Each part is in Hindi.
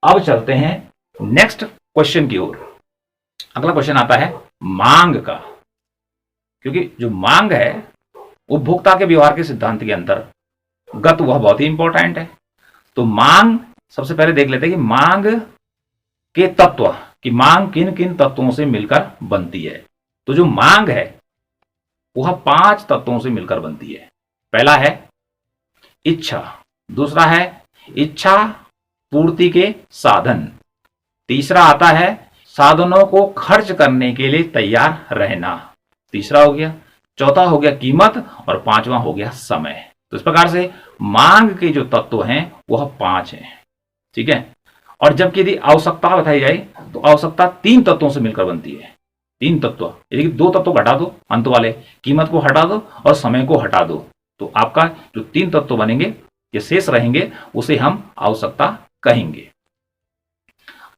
अब चलते हैं नेक्स्ट क्वेश्चन की ओर। अगला क्वेश्चन आता है मांग का, क्योंकि जो मांग है उपभोक्ता के व्यवहार के सिद्धांत के अंतर्गत वह बहुत ही इंपॉर्टेंट है। तो मांग सबसे पहले देख लेते हैं कि मांग के तत्व, कि मांग किन किन तत्वों से मिलकर बनती है। तो जो मांग है वह 5 तत्वों से मिलकर बनती है। पहला है इच्छा, दूसरा है इच्छा पूर्ति के साधन, तीसरा आता है साधनों को खर्च करने के लिए तैयार रहना, तीसरा हो गया, चौथा हो गया कीमत, और पांचवा हो गया समय। तो इस प्रकार से मांग के जो तत्व हैं वह 5 हैं। ठीक है। और जबकि यदि आवश्यकता बताई जाए तो आवश्यकता 3 तत्वों से मिलकर बनती है। 3 तत्व, यदि 2 तत्व हटा दो अंत वाले, कीमत को हटा दो और समय को हटा दो, तो आपका जो 3 तत्व बनेंगे, ये शेष रहेंगे, उसे हम आवश्यकता कहेंगे।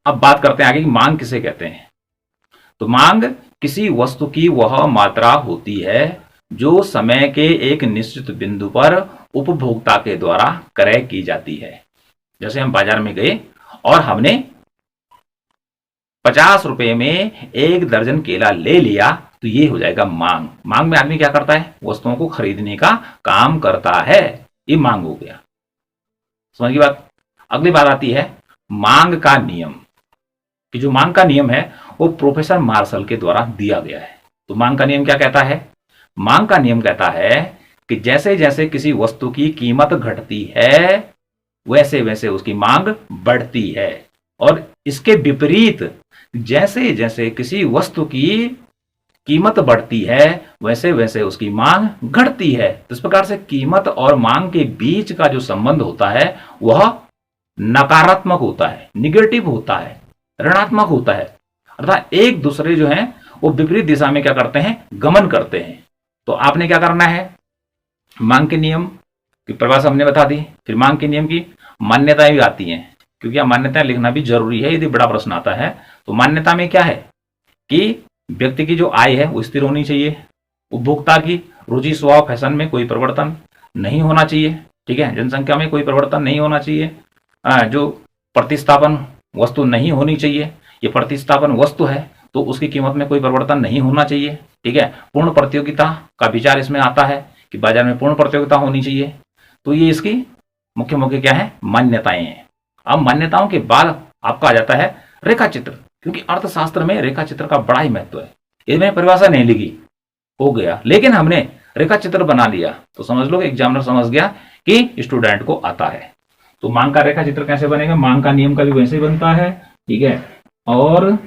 अब बात करते हैं आगे कि मांग किसे कहते हैं। तो मांग किसी वस्तु की वह मात्रा होती है जो समय के एक निश्चित बिंदु पर उपभोक्ता के द्वारा क्रय की जाती है। जैसे हम बाजार में गए और हमने 50 रुपए में 1 दर्जन केला ले लिया, तो ये हो जाएगा मांग। मांग में आदमी क्या करता है? वस्तुओं को खरीदने का काम करता है, ये मांग हो गया। समझ की बात। अगली बात आती है मांग का नियम, कि जो मांग का नियम है वो प्रोफेसर मार्शल के द्वारा दिया गया है। तो मांग का नियम क्या कहता है? मांग का नियम कहता है कि जैसे जैसे किसी वस्तु की कीमत घटती है वैसे वैसे उसकी मांग बढ़ती है, और इसके विपरीत जैसे जैसे किसी वस्तु की कीमत बढ़ती है वैसे वैसे उसकी मांग घटती है। तो इस प्रकार से कीमत और मांग के बीच का जो संबंध होता है वह नकारात्मक होता है, निगेटिव होता है, ऋणात्मक होता है। अर्थात एक दूसरे जो है वो विपरीत दिशा में क्या करते हैं? गमन करते हैं। तो आपने क्या करना है? मांग के नियम की परिभाषा हमने बता दी, फिर मांग के नियम की मान्यताएं भी आती हैं, क्योंकि मान्यताएं लिखना भी जरूरी है यदि बड़ा प्रश्न आता है। तो मान्यता में क्या है कि व्यक्ति की जो आय है वो स्थिर होनी चाहिए, उपभोक्ता की रुचि स्वभाव फैशन में कोई परिवर्तन नहीं होना चाहिए, ठीक है, जनसंख्या में कोई परिवर्तन नहीं होना चाहिए, जो प्रतिस्थापन वस्तु नहीं होनी चाहिए, ये प्रतिस्थापन वस्तु है तो उसकी कीमत में कोई परिवर्तन नहीं होना चाहिए, ठीक है। पूर्ण प्रतियोगिता का विचार इसमें आता है कि बाजार में पूर्ण प्रतियोगिता होनी चाहिए। तो ये इसकी मुख्य मुख्य क्या है? मान्यताएं हैं। अब मान्यताओं के बाद आपका आ जाता है रेखा चित्र, क्योंकि अर्थशास्त्र में रेखा चित्र का बड़ा ही महत्व है। इसमें परिभाषा नहीं लिखी हो गया, लेकिन हमने रेखा चित्र बना लिया तो समझ लो एग्जामिनर समझ गया कि स्टूडेंट को आता है। तो मांग का रेखा चित्र कैसे बनेगा? मांग का नियम का भी वैसे ही बनता है, ठीक है। और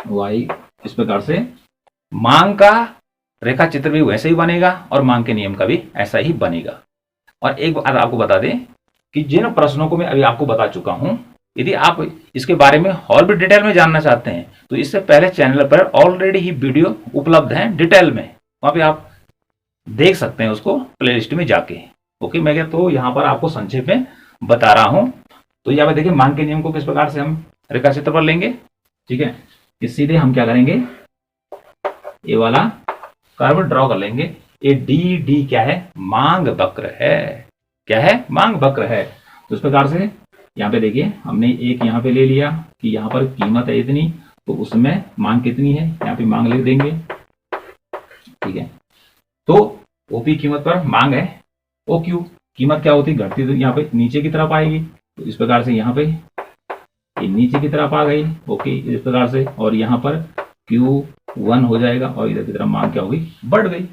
वाई इस प्रकार से मांग का रेखा चित्र भी वैसे ही बनेगा और मांग के नियम का भी ऐसा ही बनेगा। और एक बात आपको बता दें कि जिन प्रश्नों को मैं अभी आपको बता चुका हूं, यदि आप इसके बारे में और भी डिटेल में जानना चाहते हैं तो इससे पहले चैनल पर ऑलरेडी ही वीडियो उपलब्ध है डिटेल में, वहां पे आप देख सकते हैं उसको प्लेलिस्ट में जाके। ओके, मैं तो यहाँ पर आपको संक्षेप में बता रहा हूं। तो यहाँ पे देखिए मांग के नियम को किस प्रकार से हम रेखा चित्र पर लेंगे, ठीक है। इस सीधे हम क्या करेंगे? ये वाला कर्व ड्रॉ कर लेंगे। ये डी डी क्या है? मांग वक्र है। क्या है? मांग वक्र है। तो इस प्रकार से यहाँ पे देखिए हमने एक यहाँ पे ले लिया कि यहाँ पर कीमत है इतनी, तो उसमें मांग कितनी है, यहाँ पे मांग लिख देंगे, ठीक है। तो ओपी कीमत पर मांग है, ओ क्यू कीमत क्या होती है? घटती, तो यहाँ पे नीचे की तरफ आएगी। तो इस प्रकार से यहाँ पे ये नीचे की तरफ आ गई, ओके, इस प्रकार से। और यहाँ पर Q1 हो जाएगा और इधर की तरफ मांग क्या होगी? बढ़ गई।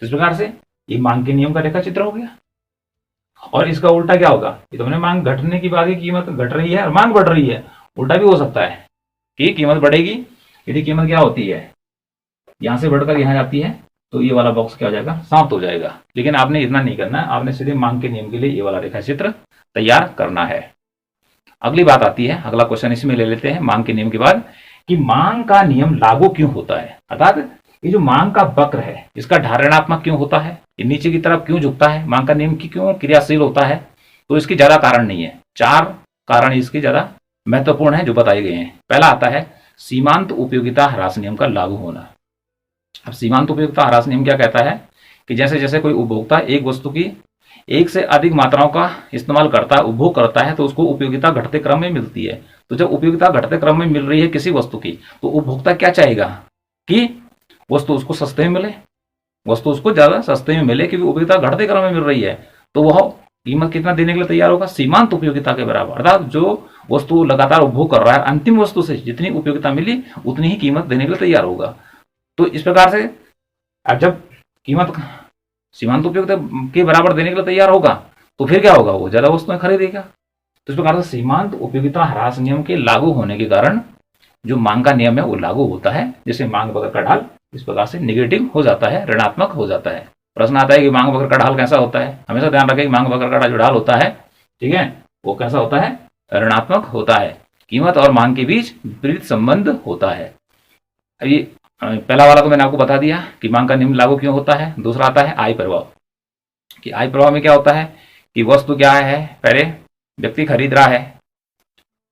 इस प्रकार से ये मांग के नियम का रेखा चित्र हो गया। और इसका उल्टा क्या होगा? ये तो हमने मांग घटने की बात है, कीमत घट रही है और मांग बढ़ रही है। उल्टा भी हो सकता है कि कीमत बढ़ेगी, यदि कीमत क्या होती है यहां से बढ़कर यहां जाती है तो ये वाला बॉक्स क्या हो जाएगा? समाप्त हो जाएगा। लेकिन आपने इतना नहीं करना है, आपने सीधे मांग के नियम के लिए ये वाला रेखा चित्र तैयार करना है। अगली बात आती है, अगला क्वेश्चन इसमें ले लेते हैं मांग के नियम के बाद, कि मांग का नियम लागू क्यों होता है। अर्थात ये जो मांग का वक्र है इसका ढारणात्मक क्यों होता है, ये नीचे की तरफ क्यों झुकता है, मांग का नियम की क्यों क्रियाशील होता है। तो इसके ज्यादा कारण नहीं है, 4 कारण इसके ज्यादा महत्वपूर्ण है जो बताए गए हैं। पहला आता है सीमांत उपयोगिता ह्रास नियम का लागू होना। अब सीमांत उपयोगिता ह्रास नियम क्या कहता है कि जैसे जैसे कोई उपभोक्ता एक वस्तु की एक से अधिक मात्राओं का इस्तेमाल करता है, उपभोग करता है, तो उसको उपयोगिता घटते क्रम में मिलती है। तो जब उपयोगिता घटते क्रम में मिल रही है किसी वस्तु की, तो उपभोक्ता क्या चाहेगा कि वस्तु उसको सस्ते में मिले, वस्तु उसको ज्यादा सस्ते में मिले, क्योंकि उपयोगिता घटते क्रम में मिल रही है। तो वह कीमत कितना देने के लिए तैयार होगा? सीमांत उपयोगिता के बराबर। अर्थात जो वस्तु लगातार उपभोग कर रहा है, अंतिम वस्तु से जितनी उपयोगिता मिली उतनी ही कीमत देने के लिए तैयार होगा। तो इस प्रकार से अब जब कीमत सीमांत उपयोगिता के बराबर देने के लिए तैयार होगा, तो फिर क्या होगा? वो ज्यादा वस्तुएं खरीदेगा। तो इस प्रकार से सीमांत उपयोगिता ह्रास नियम के लागू होने के कारण जो मांग का नियम है वो लागू होता है। जैसे मांग बकर का ढाल इस प्रकार से निगेटिव हो जाता है, ऋणात्मक हो जाता है। प्रश्न आता है कि मांग बकर का ढाल कैसा होता है? हमेशा ध्यान रखें कि मांग बकर का जो ढाल होता है, ठीक है, वो कैसा होता है? ऋणात्मक होता है। कीमत और मांग के बीच विपरीत संबंध होता है। ये पहला वाला तो मैंने आपको बता दिया कि मांग का नियम लागू क्यों होता है। दूसरा आता है आय प्रभाव, कि आय प्रभाव में क्या होता है कि वस्तु क्या है, पहले व्यक्ति खरीद रहा है,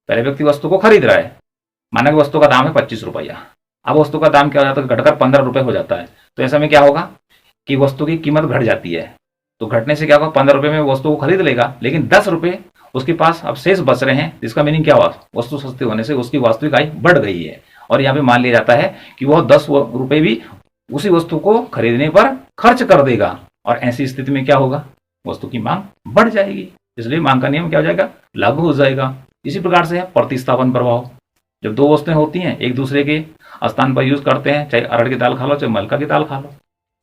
पहले व्यक्ति वस्तु को खरीद रहा है, माना कि वस्तु का दाम है 25 रुपया। अब वस्तु का दाम क्या हो जाता है? घटकर 15 रुपए हो जाता है। तो ऐसे में क्या होगा कि वस्तु की कीमत घट जाती है। तो घटने से क्या होगा? 15 रुपए में वस्तु को खरीद लेगा, लेकिन 10 रुपए उसके पास अब शेष बच रहे हैं। इसका मीनिंग क्या हुआ? वस्तु सस्ती होने से उसकी वास्तविक आय बढ़ गई है। और यहाँ पे मान लिया जाता है कि वह 10 रुपए भी उसी वस्तु को खरीदने पर खर्च कर देगा, और ऐसी स्थिति में क्या होगा? वस्तु की मांग बढ़ जाएगी, इसलिए मांग का नियम क्या हो जाएगा? लागू हो जाएगा। इसी प्रकार से है प्रतिस्थापन प्रभाव। जब दो वस्तुएं होती हैं, एक दूसरे के स्थान पर यूज करते हैं, चाहे अरहर की दाल खा लो, चाहे मलका की दाल खा लो,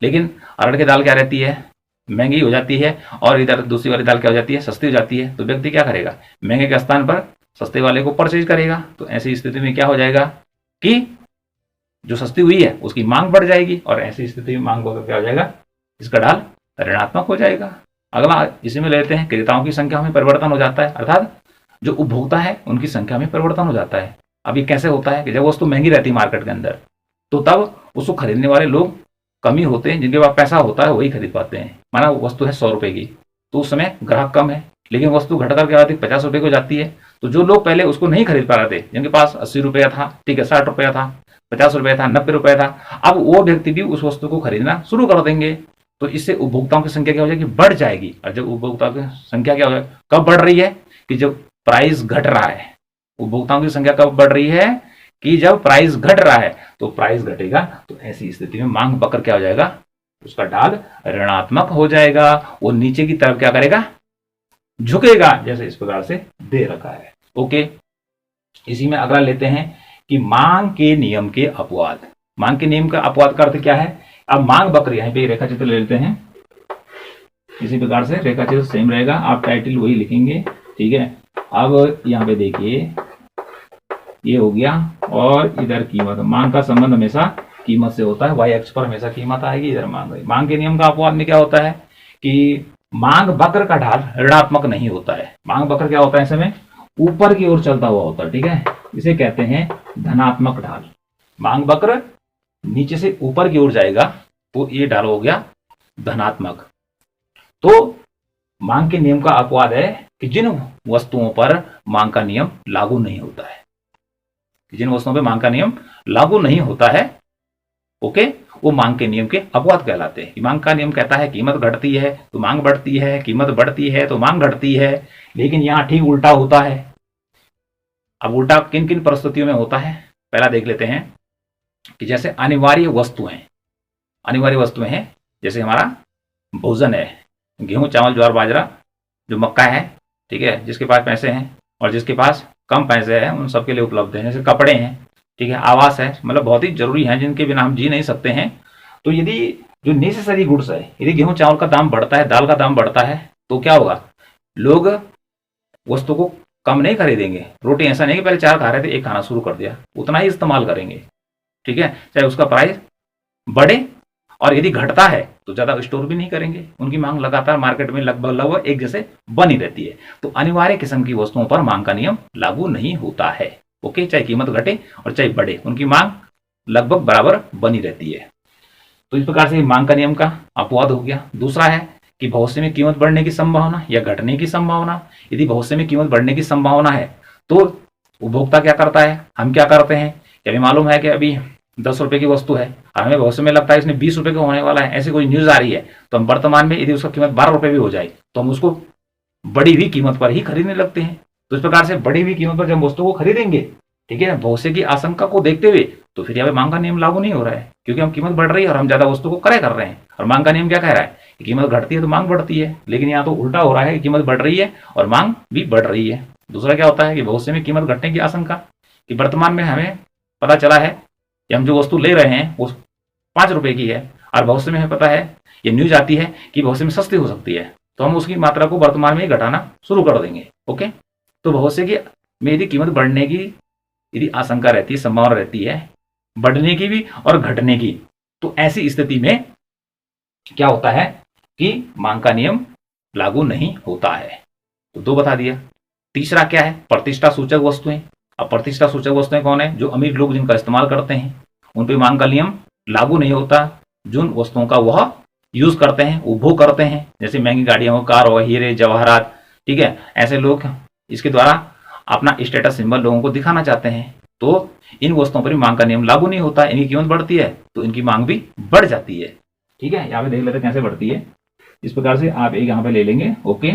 लेकिन अरहर की दाल क्या रहती है? महंगी हो जाती है, और इधर दूसरी वाली दाल क्या हो जाती है? सस्ती हो जाती है। तो व्यक्ति क्या करेगा? महंगे के स्थान पर सस्ते वाले को परचेज करेगा। तो ऐसी स्थिति में क्या हो जाएगा कि जो सस्ती हुई है उसकी मांग बढ़ जाएगी, और ऐसी स्थिति में मांग बढ़कर क्या हो जाएगा? इसका ढाल ऋणात्मक हो जाएगा। अगला इसी में लेते हैं, क्रेताओं की संख्या में परिवर्तन हो जाता है, अर्थात जो उपभोक्ता है उनकी संख्या में परिवर्तन हो जाता है। अब ये कैसे होता है कि जब वस्तु महंगी रहती है मार्केट के अंदर, तो तब उसको खरीदने वाले लोग कम ही होते हैं, जिनके पास पैसा होता है वही खरीद पाते हैं। माना वस्तु है 100 रुपए की, तो उस समय ग्राहक कम है, लेकिन वस्तु घटकर क्या होती है? 50 रुपए को जाती है। तो जो लोग पहले उसको नहीं खरीद पा रहे थे, जिनके पास 80 रुपया था, ठीक है, 60 रुपया था, 50 रुपया था, 90 रुपया था, अब वो व्यक्ति भी उस वस्तु को खरीदना शुरू कर देंगे। तो इससे उपभोक्ताओं की संख्या क्या हो जाएगी? बढ़ जाएगी। और जब उपभोक्ताओं की संख्या क्या हो जाएगी? कब बढ़ रही है? कि जब प्राइस घट रहा है। उपभोक्ताओं की संख्या कब बढ़ रही है? कि जब प्राइस घट रहा है। तो प्राइस घटेगा तो ऐसी स्थिति में मांग बकर क्या हो जाएगा? उसका ढाल ऋणात्मक हो जाएगा। वो नीचे की तरफ क्या करेगा? झुकेगा, जैसे इस प्रकार से दे रखा है। ओके, इसी में अगला लेते हैं कि मांग के नियम के अपवाद। मांग के नियम का अपवाद का अर्थ क्या है? अब मांग बकर, यहीं पे रेखा चित्र ले लेते हैं। इसी प्रकार से रेखा चित्र सेम रहेगा, आप टाइटल वही लिखेंगे, ठीक है। अब यहाँ पे देखिए, ये हो गया, और इधर कीमत। मांग का संबंध हमेशा कीमत से होता है, वाई अक्ष पर हमेशा कीमत आएगी, इधर मांग आएगी। मांग के नियम का अपवाद में क्या होता है कि मांग बकर का ढाल ऋणात्मक नहीं होता है। मांग बकर क्या होता है? ऐसे में ऊपर की ओर चलता हुआ होता है, ठीक है, इसे कहते हैं धनात्मक ढाल। मांग बकर नीचे से ऊपर की ओर जाएगा, तो ये ढाल हो गया धनात्मक। तो मांग के नियम का अपवाद है कि जिन वस्तुओं पर मांग का नियम लागू नहीं होता है, जिन वस्तुओं पर मांग का नियम लागू नहीं होता है, ओके, वो मांग के नियम के अपवाद कहलाते हैं। मांग का नियम कहता है कीमत घटती है तो मांग बढ़ती है, कीमत बढ़ती है तो मांग घटती है, लेकिन यहां ठीक उल्टा होता है। अब उल्टा किन किन परिस्थितियों में होता है, पहला देख लेते हैं कि जैसे अनिवार्य वस्तुएं हैं, जैसे हमारा भोजन है, गेहूं, चावल, ज्वार, बाजरा, जो मक्का है, ठीक है, जिसके पास पैसे हैं और जिसके पास कम पैसे हैं उन सबके लिए उपलब्ध है। जैसे कपड़े हैं, ठीक है, आवास है, मतलब बहुत ही जरूरी है, जिनके बिना हम जी नहीं सकते हैं। तो यदि जो नेसेसरी गुड्स है, यदि गेहूं चावल का दाम बढ़ता है, दाल का दाम बढ़ता है, तो क्या होगा? लोग वस्तु को कम नहीं खरीदेंगे। रोटी ऐसा नहीं कि पहले 4 खा रहे थे, 1 खाना शुरू कर दिया, उतना ही इस्तेमाल करेंगे, ठीक है, चाहे उसका प्राइस बढ़े। और यदि घटता है तो ज्यादा स्टोर भी नहीं करेंगे, उनकी मांग लगातार मार्केट में लगभग एक जैसे बनी रहती है। तो अनिवार्य किस्म की वस्तुओं पर मांग का नियम लागू नहीं होता है। ओके, चाहे कीमत घटे और चाहे बढ़े, उनकी मांग लगभग बराबर बनी रहती है। तो इस प्रकार से मांग का नियम का अपवाद हो गया। दूसरा है कि भविष्य में कीमत बढ़ने की संभावना या घटने की संभावना। यदि भविष्य में कीमत बढ़ने की संभावना है तो उपभोक्ता क्या करता है, हम क्या करते हैं? अभी मालूम है कि अभी 10 रुपए की वस्तु है और हमें भविष्य में लगता है इसने 20 रुपए का होने वाला है, ऐसी कोई न्यूज आ रही है, तो हम वर्तमान में यदि उसका कीमत 12 रुपए भी हो जाए तो हम उसको बढ़ी हुई कीमत पर ही खरीदने लगते हैं। तो इस प्रकार से बढ़ी हुई कीमत पर जब वस्तु को खरीदेंगे, ठीक है, भविष्य की आशंका को देखते हुए, तो फिर यहाँ पे मांग का नियम लागू नहीं हो रहा है, क्योंकि हम कीमत बढ़ रही है और हम ज्यादा वस्तु को क्रय कर रहे हैं। और मांग का नियम क्या कह रहा है कि कीमत घटती है तो मांग बढ़ती है, लेकिन यहाँ तो उल्टा हो रहा है कि कीमत बढ़ रही है और मांग भी बढ़ रही है। दूसरा क्या होता है कि भविष्य में कीमत घटने की आशंका, कि वर्तमान में हमें पता चला है कि हम जो वस्तु ले रहे हैं वो 5 रुपए की है और भविष्य में हमें पता है, ये न्यूज आती है कि भविष्य में सस्ती हो सकती है, तो हम उसकी मात्रा को वर्तमान में घटाना शुरू कर देंगे। ओके, तो भविष्य की में यदि कीमत बढ़ने की यदि आशंका रहती है, संभावना रहती है बढ़ने की भी और घटने की, तो ऐसी स्थिति में क्या होता है कि मांग का नियम लागू नहीं होता है। तो 2 बता दिया। तीसरा क्या है, प्रतिष्ठा सूचक वस्तुएं। अब प्रतिष्ठा सूचक वस्तुएं कौन है, जो अमीर लोग जिनका इस्तेमाल करते हैं, उन पर मांग का नियम लागू नहीं होता। जिन वस्तुओं का वह यूज करते हैं, उपभोग करते हैं, जैसे महंगी गाड़ियां हो, कार हो, हीरे जवाहरात, ठीक है, ऐसे लोग इसके द्वारा अपना स्टेटस सिंबल लोगों को दिखाना चाहते हैं, तो इन वस्तुओं पर भी मांग का नियम लागू नहीं होता। इनकी कीमत बढ़ती है तो इनकी मांग भी बढ़ जाती है। ठीक है, यहाँ पे देख लेते हैं कैसे बढ़ती है। इस प्रकार से आप एक यहाँ पे ले लेंगे, ओके,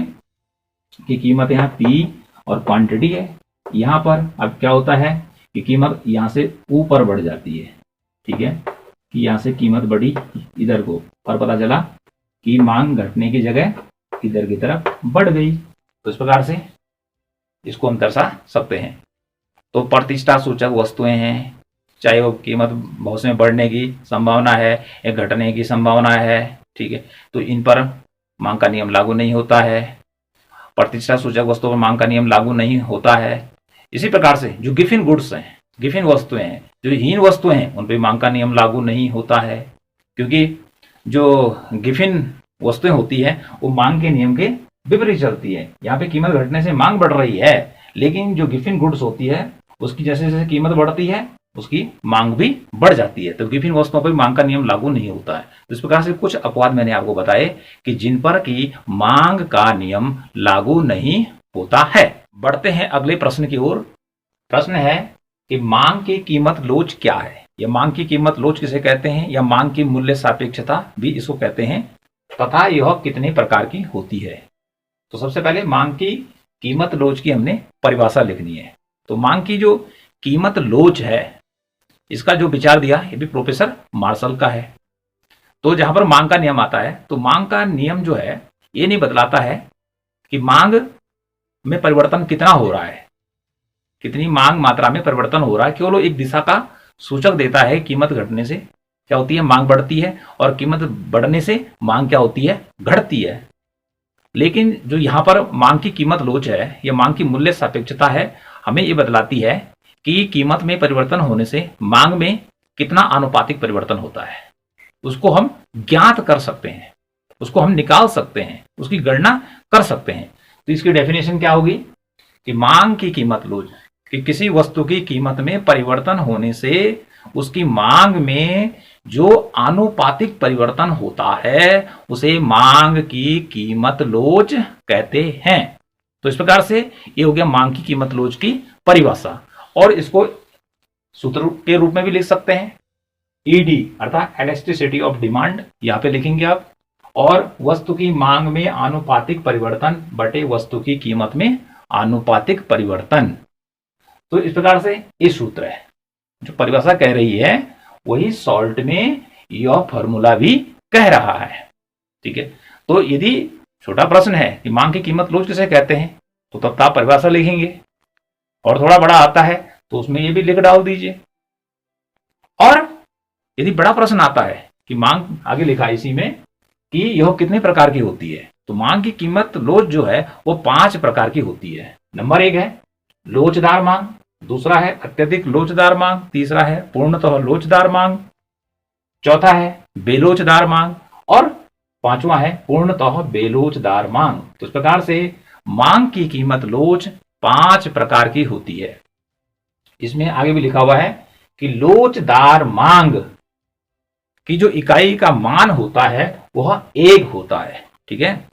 कि कीमत यहाँ पी और क्वांटिटी है। यहाँ पर अब क्या होता है कि कीमत यहाँ से ऊपर बढ़ जाती है, ठीक है, कि यहाँ से कीमत बढ़ी इधर को और पता चला कि मांग घटने की जगह इधर की तरफ बढ़ गई। तो इस प्रकार से इसको हम दर्शा सकते हैं। तो प्रतिष्ठा सूचक वस्तुएं हैं, चाहे वो कीमत भविष्य में बढ़ने की संभावना है या घटने की संभावना है, ठीक है, तो इन पर मांग का नियम लागू नहीं होता है। प्रतिष्ठा सूचक वस्तुओं पर मांग का नियम लागू नहीं होता है। इसी प्रकार से जो गिफिन गुड्स हैं, गिफिन वस्तुएं हैं, जो हीन वस्तुएं हैं, उन पर मांग का नियम लागू नहीं होता है, क्योंकि जो गिफिन वस्तुएं होती है वो मांग के नियम के विपरीत चलती है। यहाँ पे कीमत घटने से मांग बढ़ रही है, लेकिन जो गिफिन गुड्स होती है उसकी जैसे जैसे कीमत बढ़ती है उसकी मांग भी बढ़ जाती है। तो गिफिन वस्तुओं पर मांग का नियम लागू नहीं होता है। तो इस प्रकार से कुछ अपवाद मैंने आपको बताए कि जिन पर की मांग का नियम लागू नहीं होता है। बढ़ते हैं अगले प्रश्न की ओर। प्रश्न है कि मांग की कीमत लोच क्या है, या मांग की कीमत लोच किसे कहते हैं, या मांग की मूल्य सापेक्षता भी इसको कहते हैं, तथा यह कितने प्रकार की होती है। तो सबसे पहले मांग की कीमत लोच की हमने परिभाषा लिखनी है। तो मांग की जो कीमत लोच है, इसका जो विचार दिया ये भी प्रोफेसर मार्शल का है। तो जहां पर मांग का नियम आता है, तो मांग का नियम जो है ये नहीं बतलाता है कि मांग में परिवर्तन कितना हो रहा है, कितनी मांग मात्रा में परिवर्तन हो रहा है, केवल एक दिशा का सूचक देता है। कीमत घटने से क्या होती है, मांग बढ़ती है, और कीमत बढ़ने से मांग क्या होती है, घटती है। लेकिन जो यहाँ पर मांग की कीमत लोच है, यह मांग की मूल्य सापेक्षता है, हमें ये बतलाती है कि कीमत में परिवर्तन होने से मांग में कितना आनुपातिक परिवर्तन होता है, उसको हम ज्ञात कर सकते हैं, उसको हम निकाल सकते हैं, उसकी गणना कर सकते हैं। तो इसकी डेफिनेशन क्या होगी कि मांग की कीमत लोच, कि किसी वस्तु की कीमत में परिवर्तन होने से उसकी मांग में जो आनुपातिक परिवर्तन होता है उसे मांग की कीमत लोच कहते हैं। तो इस प्रकार से ये हो गया मांग की कीमत लोच की परिभाषा। और इसको सूत्र के रूप में भी लिख सकते हैं, ईडी अर्थात इलास्टिसिटी ऑफ डिमांड, यहां पे लिखेंगे आप, और वस्तु की मांग में आनुपातिक परिवर्तन बटे वस्तु की कीमत में आनुपातिक परिवर्तन। तो इस प्रकार से ये सूत्र है, जो परिभाषा कह रही है वही सॉल्ट में यह फॉर्मूला भी कह रहा है। ठीक है, तो यदि छोटा प्रश्न है कि मांग की कीमत लोच किसे कहते हैं, तो तब आप परिभाषा लिखेंगे, और थोड़ा बड़ा आता है तो उसमें ये भी लिख डाल दीजिए। और यदि बड़ा प्रश्न आता है कि मांग, आगे लिखा है इसी में कि यह कितने प्रकार की होती है, तो मांग की कीमत लोच जो है वो 5 प्रकार की होती है। नंबर 1 है लोचदार मांग, दूसरा है अत्यधिक लोचदार मांग, तीसरा है पूर्णतः लोचदार मांग, चौथा है बेलोचदार मांग, और पांचवा है पूर्णतः बेलोचदार मांग। तो इस प्रकार से मांग की कीमत लोच 5 प्रकार की होती है। इसमें आगे भी लिखा हुआ है कि लोचदार मांग की जो इकाई का मान होता है वह 1 होता है। ठीक है,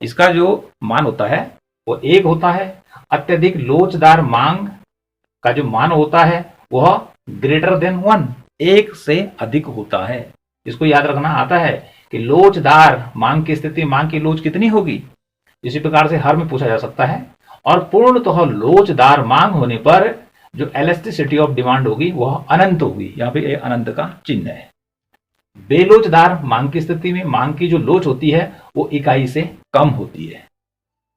इसका जो मान होता है वो 1 होता है। अत्यधिक लोचदार मांग का जो मान होता है वह ग्रेटर देन 1, एक से अधिक होता है। इसको याद रखना आता है कि लोचदार मांग की स्थिति मांग की लोच कितनी होगी, इसी प्रकार से हर में पूछा जा सकता है। और पूर्णतः लोचदार मांग होने पर जो इलास्टिसिटी ऑफ डिमांड होगी वह अनंत होगी। यहां पे अनंत का चिन्ह है। बेलोचदार मांग की स्थिति में मांग की जो लोच होती है वो इकाई से कम होती है,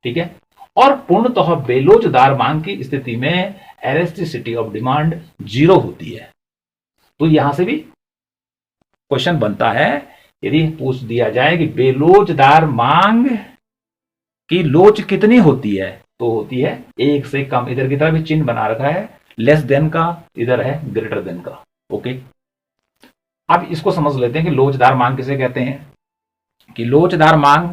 ठीक है। और पूर्णतः बेलोचदार मांग की स्थिति में इलास्टिसिटी ऑफ डिमांड 0 होती है। तो यहां से भी क्वेश्चन बनता है, यदि पूछ दिया जाए कि बेलोचदार मांग की लोच कितनी होती है, तो होती है 1 से कम। इधर की तरफ भी चिन्ह बना रखा है लेस देन का, इधर है ग्रेटर देन का। ओके, अब इसको समझ लेते हैं कि लोचदार मांग किसे कहते हैं। कि लोचदार मांग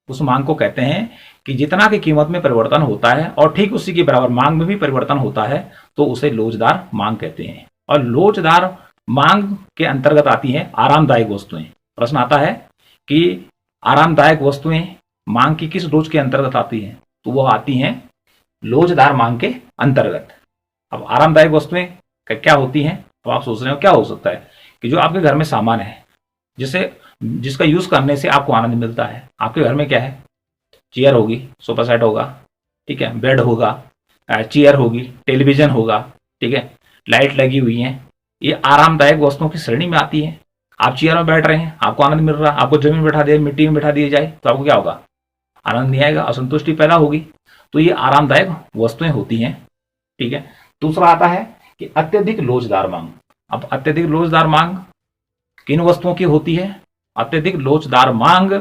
उस मांग को कहते हैं कि जितना की कीमत में परिवर्तन होता है और ठीक उसी के बराबर मांग में भी परिवर्तन होता है तो उसे लोचदार मांग कहते हैं। और लोचदार मांग के अंतर्गत आती हैं आरामदायक वस्तुएं। प्रश्न आता है कि आरामदायक वस्तुएं मांग की किस लोच के अंतर्गत आती हैं, तो वह आती हैं लोचदार मांग के अंतर्गत। अब आरामदायक वस्तुएं क्या होती हैं, तो आप सोच रहे हो क्या हो सकता है कि जो आपके घर में सामान है जिसका यूज करने से आपको आनंद मिलता है। आपके घर में क्या है, चेयर होगी, सोफा सेट होगा, ठीक है, बेड होगा, चेयर होगी, टेलीविजन होगा, ठीक है, लाइट लगी हुई है। ये आरामदायक वस्तुओं की श्रेणी में आती है। आप चेयर में बैठ रहे हैं, आपको आनंद मिल रहा है, आपको जमीन में बैठा दिया, मिट्टी में बैठा दिया जाए तो आपको क्या होगा, आनंद नहीं आएगा, असंतुष्टि पैदा होगी। तो ये आरामदायक वस्तुएं होती हैं, ठीक है। दूसरा आता है कि अत्यधिक लोचदार मांग। अब अत्यधिक लोचदार मांग किन वस्तुओं की होती है। अत्यधिक लोचदार मांग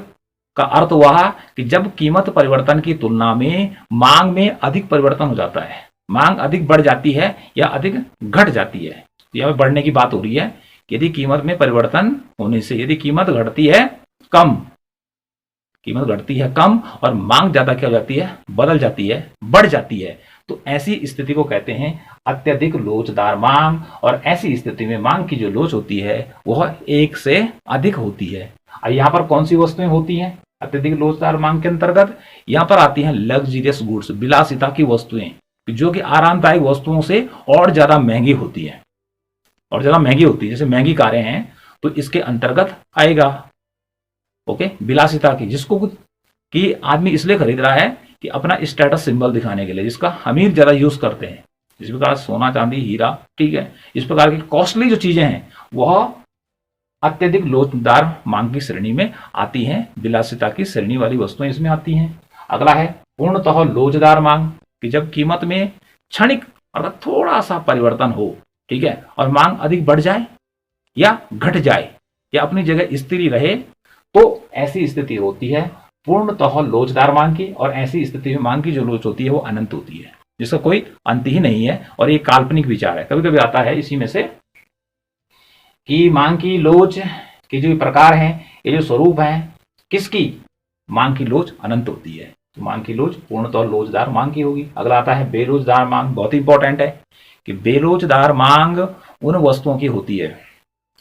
का अर्थ हुआ कि जब कीमत परिवर्तन की तुलना में मांग में अधिक परिवर्तन हो जाता है, मांग अधिक बढ़ जाती है या अधिक घट जाती है। यह बढ़ने की बात हो रही है। यदि कीमत में परिवर्तन होने से यदि कीमत घटती है कम, कीमत घटती है कम और मांग ज्यादा क्या हो जाती है, बदल जाती है, बढ़ जाती है, तो ऐसी स्थिति को कहते हैं अत्यधिक लोचदार मांग। और ऐसी स्थिति में मांग की जो लोच होती है वह 1 से अधिक होती है। और यहां पर कौन सी वस्तुएं होती हैं अत्यधिक लोचदार मांग के अंतर्गत, यहां पर आती हैं लग्जरियस गुड्स, विलासिता की वस्तुएं, जो कि आरामदायक वस्तुओं से और ज्यादा महंगी होती है, और ज्यादा महंगी होती है। जैसे महंगी कारें हैं तो इसके अंतर्गत आएगा। ओके, विलासिता की, जिसको कि आदमी इसलिए खरीद रहा है कि अपना स्टेटस सिंबल दिखाने के लिए, जिसका अमीर ज्यादा यूज करते हैं, इस प्रकार सोना चांदी हीरा, ठीक है, इस प्रकार की कॉस्टली जो चीजें हैं वह अत्यधिक लोचदार मांग की श्रेणी में आती हैं। विलासिता की श्रेणी वाली वस्तुएं इसमें आती हैं। अगला है पूर्णतः लोचदार मांग, कि जब कीमत में क्षणिक अर्थात थोड़ा सा परिवर्तन हो, ठीक है, और मांग अधिक बढ़ जाए या घट जाए या अपनी जगह स्थिर रहे, तो ऐसी स्थिति होती है पूर्णतः लोचदार मांग की। और ऐसी स्थिति में मांग की जो लोच होती है वो अनंत होती है, जिसका कोई अंत ही नहीं है। और ये काल्पनिक विचार है, कभी कभी आता है इसी में से कि मांग की लोच के जो प्रकार हैं, ये जो स्वरूप है किसकी, मांग की लोच अनंत होती है। तो मांग की लोच पूर्णतः लोचदार मांग की होगी। अगला आता है बेलोचदार मांग। बहुत इंपॉर्टेंट है कि बेलोचदार मांग उन वस्तुओं की होती है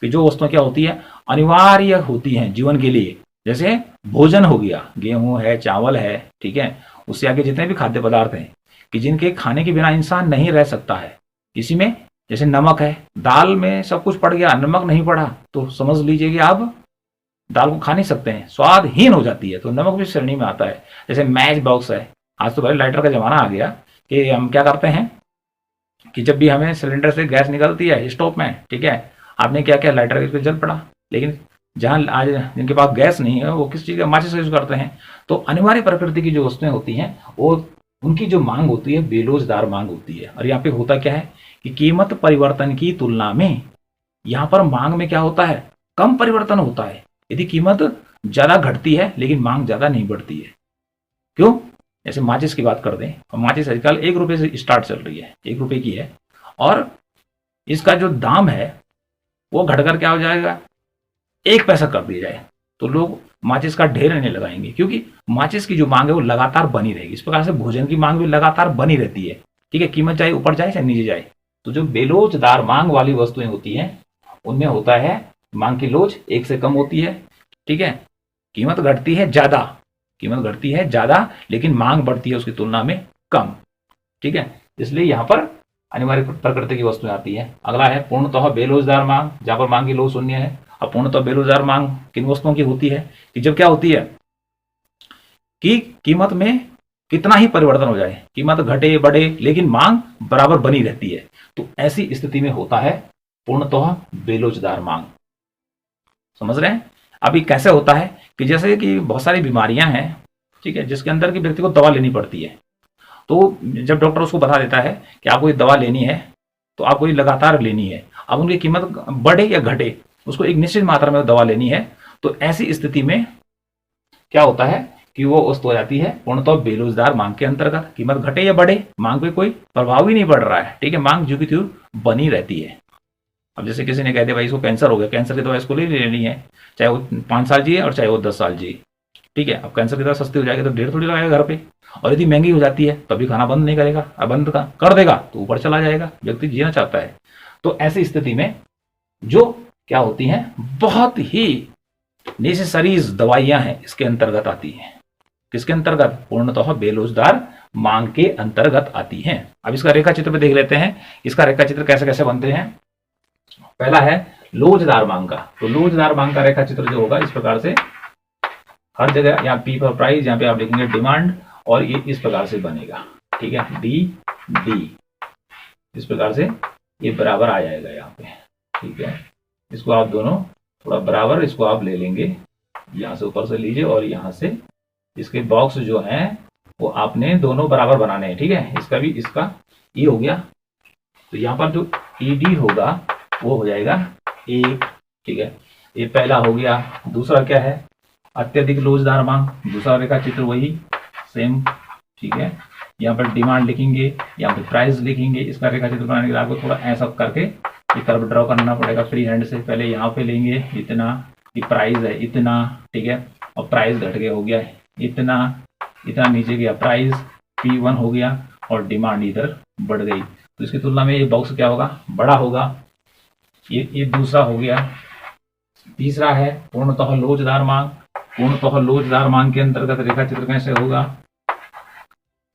कि जो वस्तुएं क्या होती है, अनिवार्य होती हैं जीवन के लिए। जैसे भोजन हो गया, गेहूं है, चावल है, ठीक है, उससे आगे जितने भी खाद्य पदार्थ हैं कि जिनके खाने के बिना इंसान नहीं रह सकता है। इसी में जैसे नमक है, दाल में सब कुछ पड़ गया, नमक नहीं पड़ा तो समझ लीजिए कि आप दाल को खा नहीं सकते हैं, स्वादहीन हो जाती है। तो नमक भी श्रेणी में आता है। जैसे मैच बॉक्स है, आज तो भाई लाइटर का जमाना आ गया कि हम क्या करते हैं कि जब भी हमें सिलेंडर से गैस निकलती है स्टोव में, ठीक है, आपने क्या किया, लाइटर पे जल पड़ा। लेकिन जहां आज जिनके पास गैस नहीं है वो किस चीज का, माचिस यूज करते हैं। तो अनिवार्य प्रकृति की जो वस्तुएं होती हैं वो उनकी जो मांग होती है बेलोचदार मांग होती है। और यहाँ पे होता क्या है कि कीमत परिवर्तन की तुलना में यहाँ पर मांग में क्या होता है, कम परिवर्तन होता है। यदि कीमत ज्यादा घटती है लेकिन मांग ज्यादा नहीं बढ़ती है। क्यों, जैसे माचिस की बात कर दें, माचिस आजकल 1 रुपए से स्टार्ट चल रही है, 1 रुपए की है, और इसका जो दाम है वो घटकर क्या हो जाएगा, 1 पैसा कर दिया जाए तो लोग माचिस का ढेर नहीं लगाएंगे, क्योंकि माचिस की जो मांग है वो लगातार बनी रहेगी। इस प्रकार से भोजन की मांग भी लगातार बनी रहती है, ठीक है, कीमत चाहे ऊपर जाए चाहे नीचे जाए। तो जो बेलोचदार मांग वाली वस्तुएं होती हैं उनमें होता है मांग की लोच 1 से कम होती है, ठीक है, कीमत घटती है ज्यादा, कीमत घटती है ज्यादा लेकिन मांग बढ़ती है उसकी तुलना में कम, ठीक है। इसलिए यहां पर अनिवार्य प्रकृति की वस्तुएं आती है। अगला है पूर्णतः बेरोजगार मांग, जहां पर मांग की लो शून्य है। अब पूर्णतः बेरोजगार मांग किन वस्तुओं की होती है कि जब क्या होती है कि कीमत में कितना ही परिवर्तन हो जाए, कीमत घटे बढ़े लेकिन मांग बराबर बनी रहती है, तो ऐसी स्थिति में होता है पूर्णतः बेरोजगार मांग। समझ रहे हैं? अभी कैसे होता है कि जैसे कि बहुत सारी बीमारियां हैं, ठीक है, जिसके अंदर की व्यक्ति को दवा लेनी पड़ती है, तो जब डॉक्टर उसको बता देता है कि आपको ये दवा लेनी है तो आपको ये लगातार लेनी है, अब उनकी कीमत बढ़े या घटे उसको एक निश्चित मात्रा में दवा लेनी है, तो ऐसी स्थिति में क्या होता है कि वो वस्तु हो जाती है पूर्णतः बेरोजगार मांग के अंतर्गत। कीमत घटे या बढ़े मांग पे कोई प्रभाव ही नहीं पड़ रहा है, ठीक है, मांग जो की त्यों बनी रहती है। अब जैसे किसी ने कह दिया भाई इसको कैंसर हो गया, कैंसर की दवा इसको ले लेनी है, चाहे वो 5 साल जिए और चाहे वो 10 साल जिए, ठीक है। अब कैंसर की दवा सस्ती हो जाएगी तो ढेर थोड़ी लगाएगा घर पे, और यदि महंगी हो जाती है तभी खाना बंद नहीं करेगा, बंद कर देगा तो ऊपर चला जाएगा, व्यक्ति जीना चाहता है। तो ऐसी स्थिति में जो क्या होती हैं बहुत ही नेसेसरीज दवाइयां हैं इसके अंतर्गत आती हैं। किसके अंतर्गत? पूर्णतः बेरोजगार मांग के अंतर्गत आती हैं। अब इसका रेखा चित्र पे देख लेते हैं, इसका रेखा चित्र कैसे कैसे बनते हैं। पहला है लोजदार मांग का, तो लोजदार मांग का रेखा चित्र जो होगा इस प्रकार से, हर जगह यहाँ पी फॉर प्राइस, यहाँ पे आप लिखेंगे डिमांड, और ये इस प्रकार से बनेगा, ठीक है, डी डी इस प्रकार से ये बराबर आ जाएगा यहाँ पे, ठीक है। इसको आप दोनों थोड़ा बराबर इसको आप ले लेंगे, यहाँ से ऊपर से लीजिए और यहाँ से इसके बॉक्स जो हैं वो आपने दोनों बराबर बनाने हैं, ठीक है। इसका भी इसका ई हो गया, तो यहाँ पर जो ई डी होगा वो हो जाएगा 1, ठीक है, ये पहला हो गया। दूसरा क्या है? अत्यधिक लोजदार मांग, दूसरा रेखा चित्र वही सेम, ठीक है। यहाँ पर डिमांड लिखेंगे, यहाँ पे प्राइस लिखेंगे। इसका रेखा चित्र बनाने के लिए आपको थोड़ा ऐसा करके ये कर्व ड्रॉ करना पड़ेगा फ्री हैंड से। पहले यहाँ पे लेंगे इतना, ये प्राइस है इतना, ठीक है, और प्राइस घट गया हो गया इतना, इतना नीचे गया प्राइस P1 हो गया, और डिमांड इधर बढ़ गई, तो इसकी तुलना में ये बॉक्स क्या होगा? बड़ा होगा। ये दूसरा हो गया। तीसरा है पूर्णतः लोजदार मांग। पूर्णतः लोजदार मांग के अंतर्गत रेखा चित्र कैसे होगा?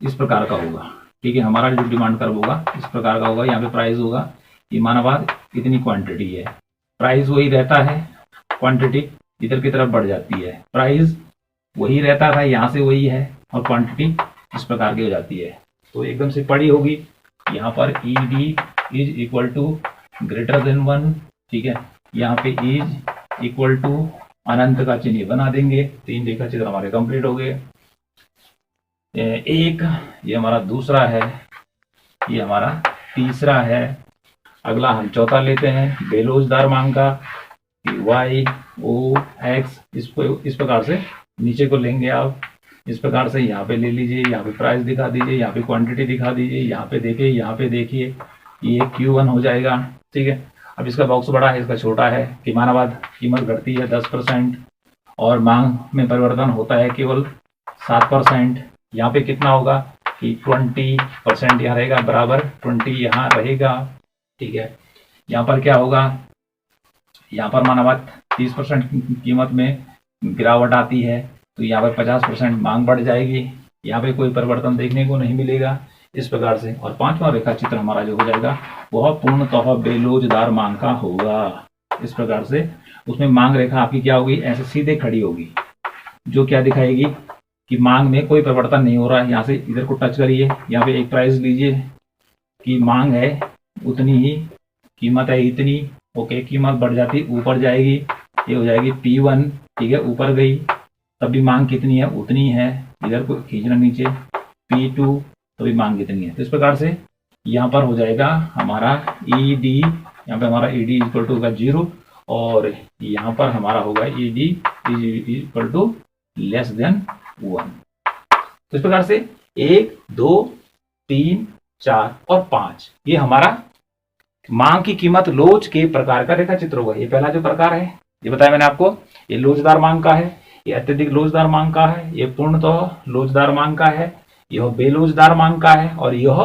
इस प्रकार का होगा, ठीक है। हमारा जो डिमांड कर्व होगा इस प्रकार का होगा। यहाँ पे प्राइस होगा, ये माना बात इतनी क्वांटिटी है, प्राइस वही रहता है, क्वांटिटी इधर की तरफ बढ़ जाती है। प्राइस वही रहता था, यहाँ से वही है, और क्वांटिटी इस प्रकार की हो जाती है। तो एकदम से पड़ी होगी यहाँ पर E D is equal to greater than 1, ठीक है। यहाँ पे इज इक्वल टू अनंत का चिन्ह बना देंगे। 3 रेखा चित्र हमारे कंप्लीट हो गए। एक ये हमारा दूसरा है, ये हमारा तीसरा है। अगला हम चौथा लेते हैं बेरोजगार मांग का, वाई ओ एक्स, इसको इस प्रकार से नीचे को लेंगे आप, इस प्रकार से यहाँ पे ले लीजिए, यहाँ पे प्राइस दिखा दीजिए, यहाँ पे क्वांटिटी दिखा दीजिए, यहाँ पे देखिए, यहाँ पे देखिए, ये Q1 हो जाएगा, ठीक है। अब इसका बॉक्स बड़ा है, इसका छोटा है। कि मानाबाद कीमत घटती है 10% और मांग में परिवर्तन होता है केवल 7%। यहाँ पे कितना होगा कि 20% यहाँ रहेगा, बराबर 20 यहाँ रहेगा, ठीक है। यहाँ पर क्या होगा? यहाँ पर मानाबाद 30% कीमत में गिरावट आती है, तो यहाँ पर 50% मांग बढ़ जाएगी, यहाँ पे कोई परिवर्तन देखने को नहीं मिलेगा, इस प्रकार से। और 5वां रेखा चित्र हमारा जो हो जाएगा वह पूर्णतः बेरोजगार मांग का होगा। इस प्रकार से उसमें मांग रेखा आपकी क्या होगी? ऐसे सीधे खड़ी होगी, जो क्या दिखाएगी कि मांग में कोई परिवर्तन नहीं हो रहा है। यहाँ से इधर को टच करिए, यहाँ पे एक प्राइस लीजिए कि मांग है उतनी ही, कीमत है इतनी, ओके, कीमत बढ़ जाती ऊपर जाएगी, ये हो जाएगी P1, ठीक है, ऊपर गई, तभी मांग कितनी है? उतनी है। इधर को खींचना नीचे, P2, तभी मांग कितनी है। तो इस प्रकार से यहाँ पर हो जाएगा हमारा ED, यहाँ पे हमारा ED इक्वल टू होगा 0, और यहाँ पर हमारा होगा ED equal to less than 1। तो इस प्रकार से 1, 2, 3, 4 और 5 ये हमारा मांग की कीमत लोच के प्रकार का रेखा चित्र होगा। ये पहला जो प्रकार है ये बताया मैंने आपको, ये लोचदार मांग का है, ये अत्यधिक लोचदार मांग का है, ये पूर्णतः लोचदार मांग का है, यह बेलोचदार मांग का है, और यह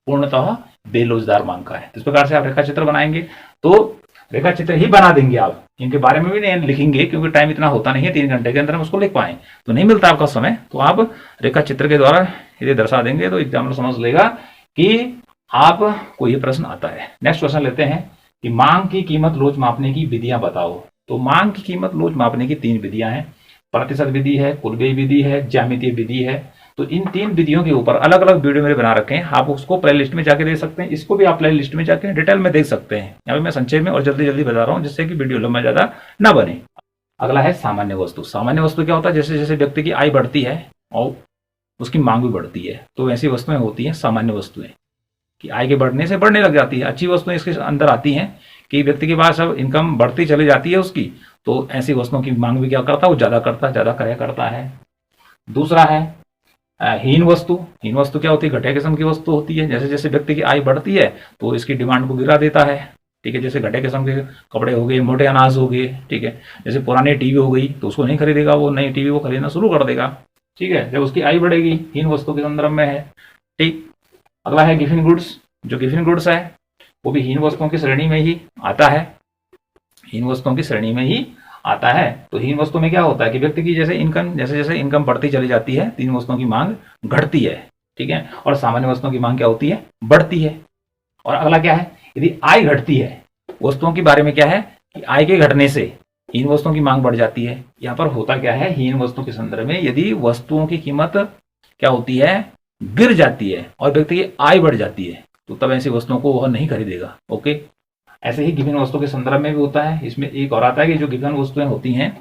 पूर्णतः बेलोचदार मांग का है। इस प्रकार से आप रेखा चित्र बनाएंगे, तो रेखा चित्र ही बना देंगे आप, इनके बारे में भी नहीं लिखेंगे क्योंकि टाइम इतना होता नहीं है 3 घंटे के अंदर हम उसको लिख पाए, तो नहीं मिलता आपका समय, तो आप रेखा चित्र के द्वारा यदि दर्शा देंगे तो एग्जामिनर समझ लेगा कि आपको ये प्रश्न आता है। नेक्स्ट क्वेश्चन लेते हैं कि मांग की कीमत लोच मापने की विधियां बताओ। तो मांग की कीमत लोच मापने की 3 विधियां हैं, प्रतिशत विधि है, कुल व्यय विधि है, ज्यामितीय विधि है। तो इन 3 विधियों के ऊपर अलग अलग वीडियो मेरे बना रखे हैं, आप उसको प्ले लिस्ट में जाके देख सकते हैं, इसको भी आप प्ले लिस्ट में जाके डिटेल में देख सकते हैं। यहाँ पे मैं संक्षेप में और जल्दी जल्दी बता रहा हूँ जिससे कि वीडियो लंबा ज्यादा ना बने। अगला है सामान्य वस्तु। सामान्य वस्तु क्या होता है, जैसे जैसे व्यक्ति की आय बढ़ती है और उसकी मांग भी बढ़ती है, तो ऐसी वस्तुएं होती हैं सामान्य वस्तुएं, कि आय के बढ़ने से बढ़ने लग जाती है। अच्छी वस्तुएं इसके अंदर आती हैं कि व्यक्ति के पास अब इनकम बढ़ती चली जाती है उसकी, तो ऐसी वस्तुओं की मांग भी क्या करता है, वो ज्यादा करता है। दूसरा है हीन वस्तु। हीन वस्तु क्या होती है, घटिया किस्म की वस्तु होती है। जैसे जैसे व्यक्ति की आय बढ़ती है तो इसकी डिमांड को गिरा देता है, ठीक है। जैसे घटिया किस्म के कपड़े हो गए, मोटे अनाज हो गए, ठीक है। जैसे पुरानी टीवी हो गई तो उसको नहीं खरीदेगा, वो नई टीवी वो खरीदना शुरू कर देगा, ठीक है, जब उसकी आय बढ़ेगी। हीन वस्तु के संदर्भ में है, ठीक। अगला है गिफिन गुड्स। जो गिफिन गुड्स है वो भी हीन वस्तुओं की श्रेणी में ही आता है, हीन वस्तुओं की श्रेणी में ही आता है। तो हीन वस्तु में क्या होता है कि व्यक्ति की जैसे जैसे इनकम बढ़ती चली जाती है, 3 वस्तुओं की मांग घटती है, ठीक है, और सामान्य वस्तुओं की मांग क्या होती है, बढ़ती है। और अगला क्या है, यदि आय घटती है, वस्तुओं के बारे में क्या है कि आय के घटने से हीन वस्तुओं की मांग बढ़ जाती है। यहाँ पर होता क्या है, हीन वस्तु के संदर्भ में यदि वस्तुओं की कीमत क्या होती है, गिर जाती है और व्यक्ति की आय बढ़ जाती है, तो तब ऐसी वस्तुओं को वह नहीं खरीदेगा। ओके, ऐसे ही गिवन वस्तु के संदर्भ में भी होता है। इसमें एक और आता है कि जो गिवन वस्तुएं होती हैं,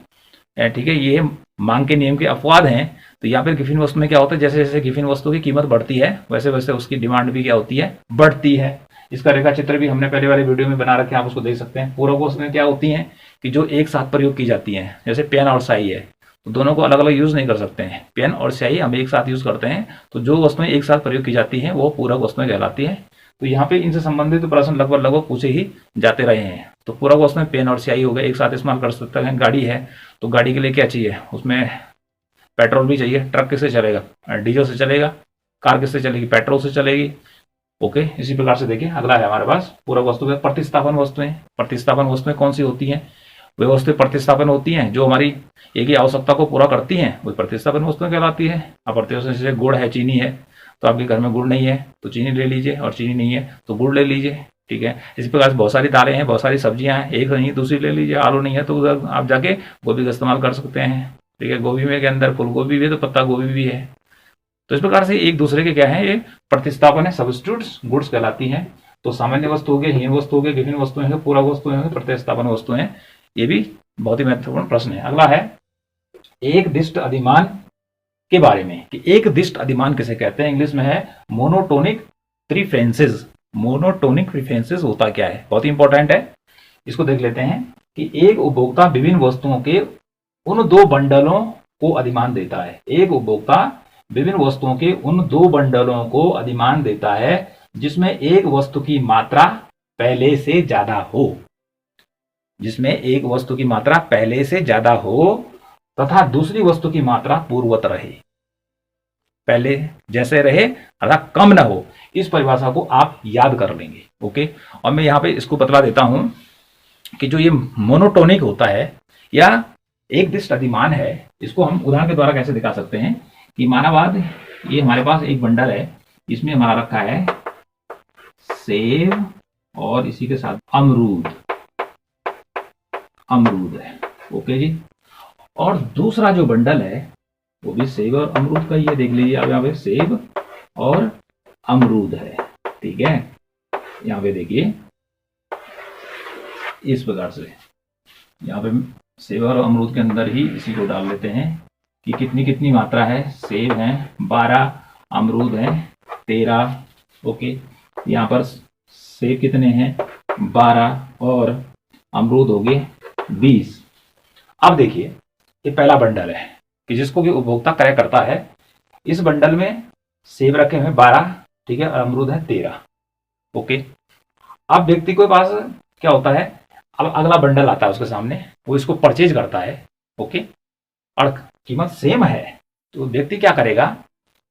ठीक है, ये मांग के नियम के अपवाद हैं। तो यहाँ पर गिवन वस्तु में क्या होता है, जैसे जैसे गिवन वस्तु की कीमत बढ़ती है वैसे वैसे उसकी डिमांड भी क्या होती है, बढ़ती है। इसका रेखा चित्र भी हमने पहले वाले वीडियो में बना रखे हैं, आप उसको देख सकते हैं। पूरक वस्तुएं क्या होती हैं कि जो एक साथ प्रयोग की जाती हैं, जैसे पेन और स्याही है, तो दोनों को अलग अलग यूज नहीं कर सकते हैं। पेन और स्याही हम एक साथ यूज करते हैं, तो जो वस्तुएं एक साथ प्रयोग की जाती हैं वो पूरक वस्तुएं कहलाती है। तो यहाँ पे इनसे संबंधित प्रश्न लगभग पूछे ही जाते रहे हैं। तो पूरक वस्तुएं पेन और स्याही हो गए, एक साथ इस्तेमाल कर सकते हैं। गाड़ी है तो गाड़ी के लिए क्या चाहिए, उसमें पेट्रोल भी चाहिए। ट्रक किससे चलेगा, डीजल से चलेगा। कार किससे चलेगी, पेट्रोल से चलेगी। ओके, इसी प्रकार से देखिए अगला है हमारे पास पूरक वस्तु में प्रतिस्थापन वस्तुएं। प्रतिस्थापन वस्तुएं कौन सी होती हैं, वे वस्तुएं प्रतिस्थापन होती हैं जो हमारी एक ही आवश्यकता को पूरा करती हैं, वो प्रतिस्थापन वस्तुएं कहलाती है। अब प्रतिस्थापन जैसे गुड़ है, चीनी है, तो आपके घर में गुड़ नहीं है तो चीनी ले लीजिए, और चीनी नहीं है तो गुड़ ले लीजिए, ठीक है। इसी प्रकार से बहुत सारी दालें हैं, बहुत सारी सब्जियां हैं, एक नहीं दूसरी ले लीजिए। आलू नहीं है तो आप जाके गोभी का इस्तेमाल कर सकते हैं, ठीक है। गोभी में के अंदर फूल गोभी भी है तो पत्ता गोभी भी है। तो इस प्रकार से एक दूसरे के क्या है, ये प्रतिस्थापन है, सब्स्टिट्यूट्स गुड्स कहलाती हैं। तो सामान्य वस्तु हो गए, हीन वस्तु हो गए, विभिन्न वस्तुएं हैं, पूरक वस्तुएं हैं, प्रतिस्थापन वस्तुएं। ये भी बहुत ही महत्वपूर्ण प्रश्न है। अगला है एक दिष्ट अधिमान के बारे में, कि एक दिष्ट अधिमान किसे कहते हैं, इंग्लिश में है मोनोटोनिक प्रीफरेंसेस। मोनोटोनिक प्रीफरेंसेस होता क्या है, बहुत ही इंपॉर्टेंट है, इसको देख लेते हैं। कि एक उपभोक्ता विभिन्न वस्तुओं के उन 2 बंडलों को अधिमान देता है। एक उपभोक्ता विभिन्न वस्तुओं के उन 2 बंडलों को अधिमान देता है जिसमें एक वस्तु की मात्रा पहले से ज्यादा हो, जिसमें एक वस्तु की मात्रा पहले से ज्यादा हो तथा दूसरी वस्तु की मात्रा पूर्ववत रहे, पहले जैसे रहे अर्थात कम ना हो। इस परिभाषा को आप याद कर लेंगे। ओके, और मैं यहां पे इसको बतला देता हूं कि जो ये मोनोटोनिक होता है या एक दिष्ट अधिमान है, इसको हम उदाहरण के द्वारा कैसे दिखा सकते हैं कि मानावाद, ये हमारे पास एक बंडल है, इसमें हमारा रखा है सेब और इसी के साथ अमरूद है। ओके जी, और दूसरा जो बंडल है वो भी सेब और अमरूद का ही है। देख लीजिए, अब यहाँ पे सेब और अमरूद है, ठीक है। यहाँ पे देखिए इस प्रकार से, यहाँ पे सेब और अमरूद के अंदर ही इसी को डाल लेते हैं कि कितनी कितनी मात्रा है। सेब है 12, अमरूद है 13। ओके, यहाँ पर सेब कितने हैं 12 और अमरूद हो गए 20। अब देखिए ये पहला बंडल है कि जिसको कि उपभोक्ता क्रय करता है। इस बंडल में सेब रखे हुए 12, ठीक है, और अमरूद है 13। ओके, अब व्यक्ति के पास क्या होता है, अब अगला बंडल आता है उसके सामने, वो इसको परचेज करता है। ओके, और कीमत सेम है, तो व्यक्ति क्या करेगा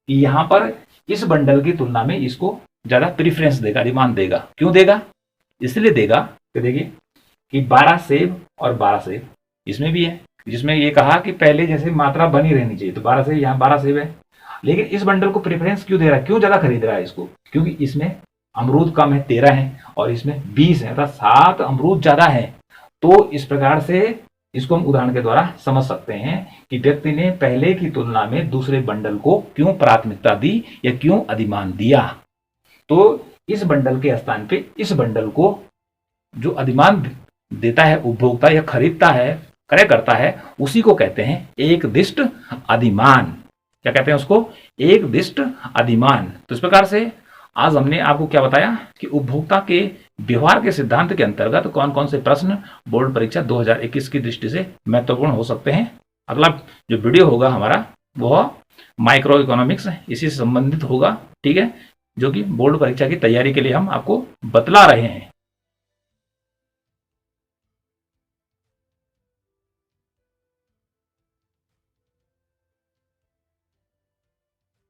कि यहां पर इस बंडल की तुलना में इसको ज्यादा प्रीफरेंस देगा, डिमांड देगा। क्यों देगा, इसलिए देगा कि देखिए कि 12 सेब और 12 सेब इसमें भी है, जिसमें ये कहा कि पहले जैसे मात्रा बनी रहनी चाहिए, तो 12 सेब, यहाँ 12 सेब है। लेकिन इस बंडल को प्रेफरेंस क्यों दे रहा है, क्यों ज्यादा खरीद रहा है इसको, क्योंकि इसमें अमरूद कम है 13 है और इसमें 20 है, अर्थात 7 अमरूद ज्यादा है। तो इस प्रकार से इसको हम उदाहरण के द्वारा समझ सकते हैं कि व्यक्ति ने पहले की तुलना में दूसरे बंडल को क्यों प्राथमिकता दी या क्यों अधिमान दिया। तो इस बंडल के स्थान पे इस बंडल को जो अधिमान देता है उपभोक्ता या खरीदता है, क्रय करता है, उसी को कहते हैं एकदिष्ट अधिमान। क्या कहते हैं उसको? एकदिष्ट अधिमान। तो इस प्रकार से आज हमने आपको क्या बताया कि उपभोक्ता के व्यवहार के सिद्धांत के अंतर्गत कौन कौन से प्रश्न बोर्ड परीक्षा 2021 की दृष्टि से महत्वपूर्ण हो सकते हैं। अगला जो वीडियो होगा हमारा वह माइक्रो इकोनॉमिक्स इसी से संबंधित होगा, ठीक है, जो कि बोर्ड परीक्षा की तैयारी के लिए हम आपको बतला रहे हैं।